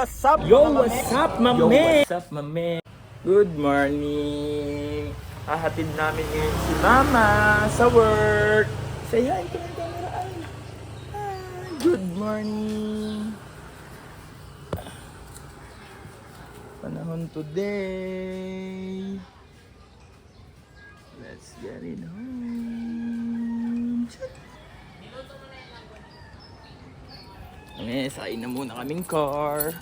what's up? Yo, what's up, my Yo, man? what's up, my man? Good morning. Hahatid namin ngayon si Mama sa work. Say hi to my camera. Ay. Hi. Good morning. Panahon today. Let's get it home. Sakay na muna kaming car.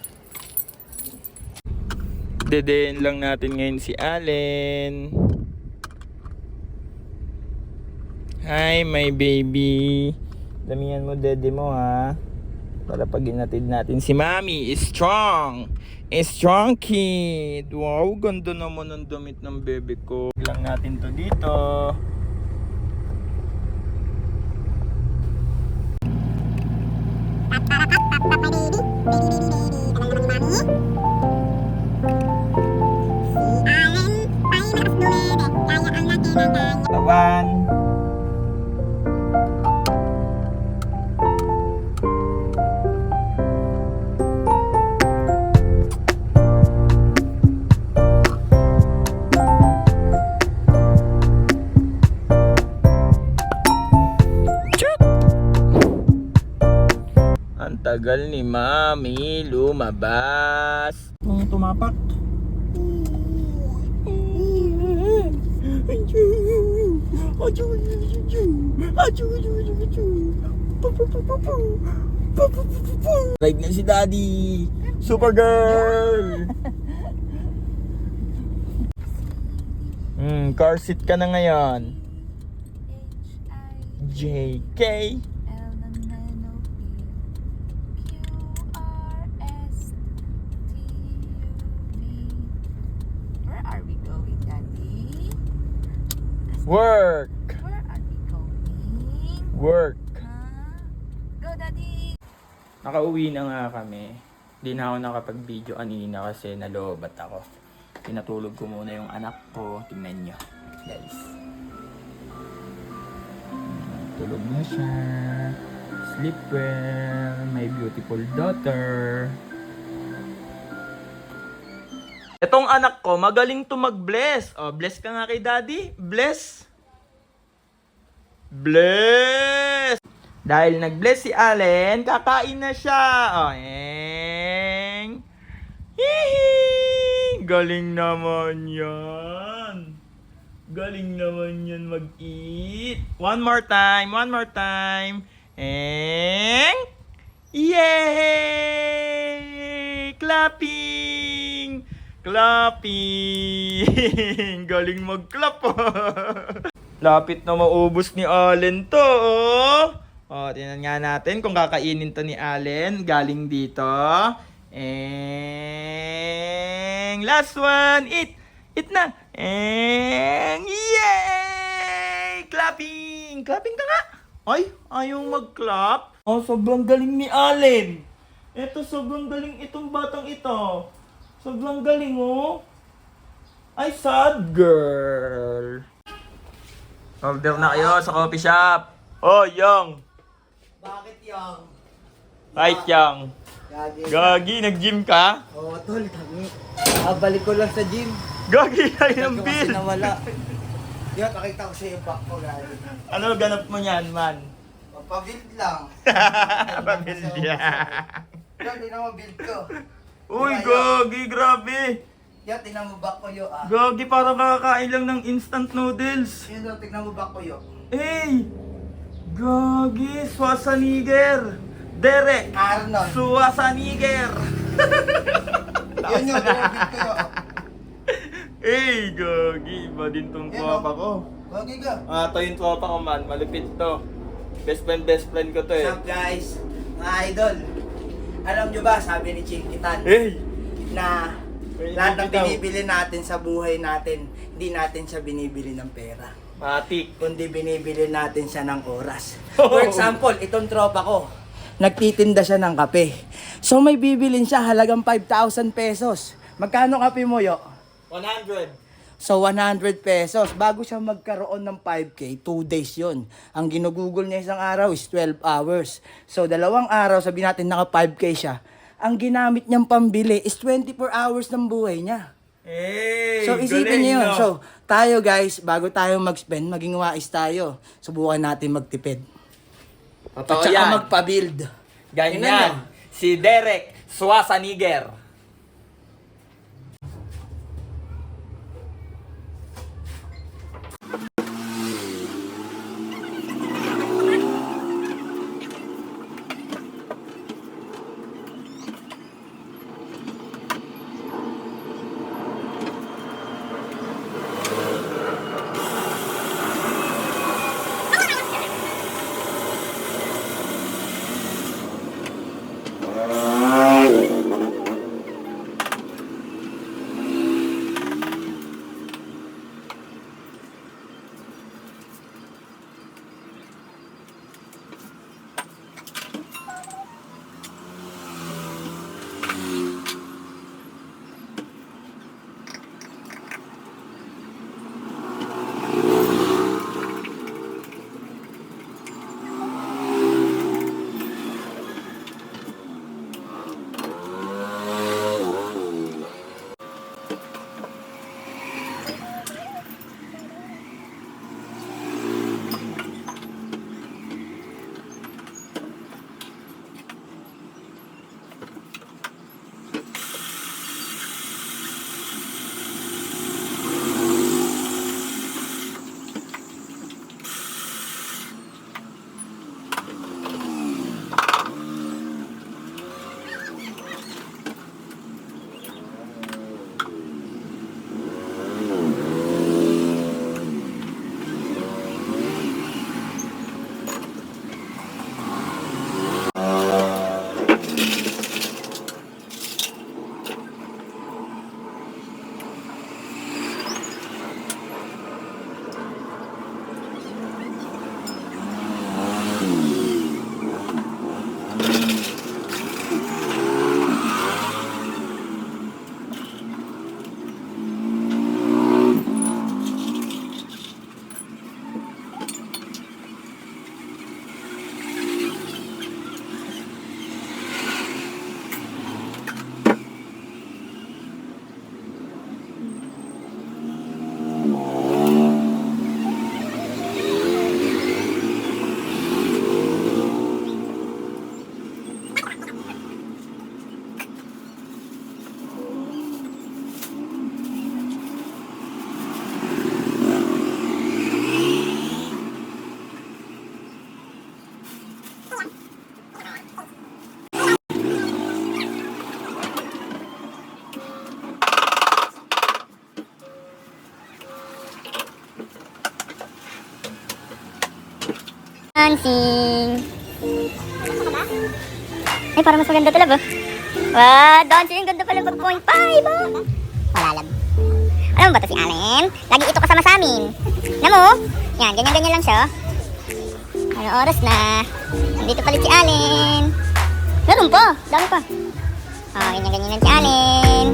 Dedein lang natin ngayon si Allen. Hi, my baby. Damihan mo dede mo ha. Para pag inatid natin si Mami is strong. Is strong kid. Wow, ganda naman ang damit ng bebe ko. Lang natin to dito. Lawan. Ang tagal ni Mami lumabas. Tumapak. Ride na si Daddy. Supergirl. Car seat ka na ngayon. JK. Work. Where are we going? Work. Go, Daddy! Nakauwi na nga kami. Di na ako nakapag-video kanina kasi nalobat ako. Pinatulog ko muna yung anak ko. Tingnan nyo, guys. Tulog na siya. Sleep well, my beautiful daughter. Itong anak ko, magaling to mag-bless. Oh, bless ka nga kay Daddy. Bless. Bless. Dahil nag-bless si Allen, kakain na siya. Oh, eng. Hihi. Galing naman yan. Galing naman yan mag-eat. One more time. One more time. Eng. Yay! Clapping! Clapping! Galing mag-clap. Lapit na maubos ni Allen to, oh. Oh, tingnan nga natin kung kakainin to ni Allen. Galing dito. And last one. Eat! Eat na! And yay! Clapping! Clapping ka nga! Ay, ayaw mag-clap. Oh, sobrang galing ni Allen. Ito, sobrang galing itong batang ito. Sobrang galing, oh. Ay, sad girl. Order na kayo sa coffee shop. Oh, Yang. Bakit Yang? Right, Yang. Gagi. Gagi, nag-gym ka? Oo, tol. Balik ko lang sa gym. Gagi, ay ng Kasi bill. nawala. Yan, nakita ko sa iyo back ko, gagi. Ano ganap mo yan, man? Magpa-build lang. Pabil niya. Yan, tingnan mo build ko. Uy, Gagi, grabe. Yan, tingnan mo back ko yo, ah. Gagi, parang kakakain lang ng instant noodles. Yan, daw, tingnan mo back ko yo. Hey! Gagi, Schwarzenegger. Derek. Arnold. Schwarzenegger. Yan yung build ko yo, ah. Hey, Gagi, iba din tong tropa ko. Gagi ka. Ito yung tropa ko, man. Malupit to. Best friend ko to eh. What's up, guys? Mga idol. Alam nyo ba, sabi ni Chinkitan, Hey! na lahat ng binibili natin sa buhay natin, hindi natin siya binibili ng pera. Matik. Kundi binibili natin siya ng oras. For example, itong tropa ko, nagtitinda siya ng kape. So may bibilin siya halagang 5,000 pesos. Magkano kape mo, yo? 100. So 100 pesos. Bago siya magkaroon ng 5K, 2 days yon. Ang ginugugol niya isang araw is 12 hours. So 2 araw, sabihin natin naka 5K siya. ang ginamit niyang pambili is 24 hours ng buhay niya. Hey, So, isipin niyo yun. So, tayo guys, bago tayo mag-spend, maging wais tayo. Subukan natin magtipid. At Totoo saka yan. magpa-build. Tingnan niyo. Ganyan. Si Derek Schwarzenegger. Dancing. Ay, parang mas maganda talaga. Wow, dancing. Ganda pala pag 0.5. Oh. Wala lang. Alam mo ba ito si Allen? Lagi ito kasama sa amin. Alam mo? Yan, ganyan-ganyan lang siya. Ano oras na? Nandito palit si Allen. Meron pa. Dami pa. Oh, ganyan-ganyan lang si Allen.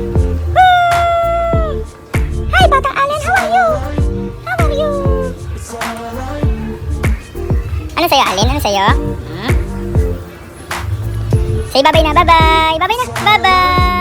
Woo! Hi, batang Allen. How are you? How are you? Ano sa'yo, Allen? Ano sa'yo? Say bye-bye na. Bye-bye. Bye-bye na. Bye-bye.